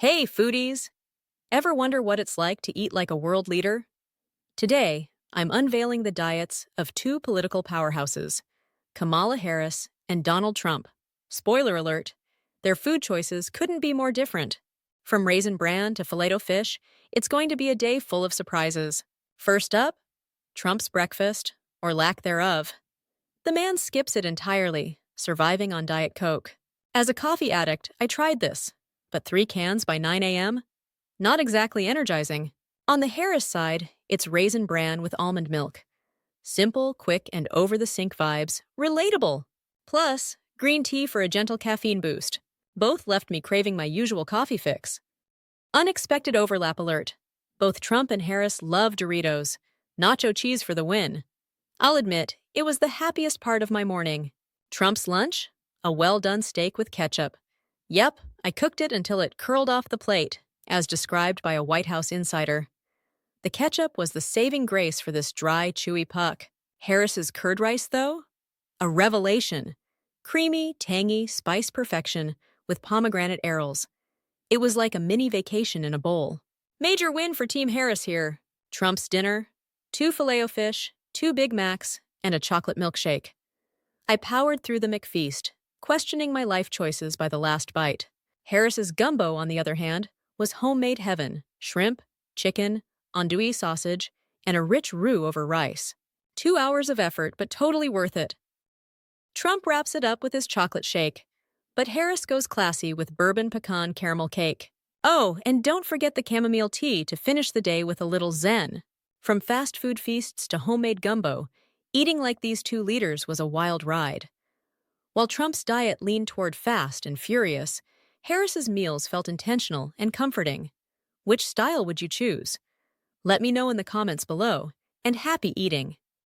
Hey, foodies! Ever wonder what it's like to eat like a world leader? Today, I'm unveiling the diets of two political powerhouses, Kamala Harris and Donald Trump. Spoiler alert, their food choices couldn't be more different. From Raisin Bran to Filet-O-Fish, it's going to be a day full of surprises. First up, Trump's breakfast, or lack thereof. The man skips it entirely, surviving on Diet Coke. As a coffee addict, I tried this, but 3 cans by 9 a.m.? Not exactly energizing. On the Harris side, it's Raisin Bran with almond milk. Simple, quick, and over-the-sink vibes. Relatable! Plus, green tea for a gentle caffeine boost. Both left me craving my usual coffee fix. Unexpected overlap alert. Both Trump and Harris love Doritos. Nacho Cheese for the win. I'll admit, it was the happiest part of my morning. Trump's lunch? A well-done steak with ketchup. Yep, I cooked it until it curled off the plate, as described by a White House insider. The ketchup was the saving grace for this dry, chewy puck. Harris's curd rice, though? A revelation. Creamy, tangy, spice perfection with pomegranate arils. It was like a mini vacation in a bowl. Major win for Team Harris here. Trump's dinner, 2 Filet-O-Fish, 2 Big Macs, and a chocolate milkshake. I powered through the McFeast, questioning my life choices by the last bite. Harris's gumbo, on the other hand, was homemade heaven: shrimp, chicken, andouille sausage, and a rich roux over rice. 2 hours of effort, but totally worth it. Trump wraps it up with his chocolate shake, but Harris goes classy with bourbon pecan caramel cake. Oh, and don't forget the chamomile tea to finish the day with a little zen. From fast food feasts to homemade gumbo, eating like these two leaders was a wild ride. While Trump's diet leaned toward fast and furious, Harris's meals felt intentional and comforting. Which style would you choose? Let me know in the comments below, and happy eating!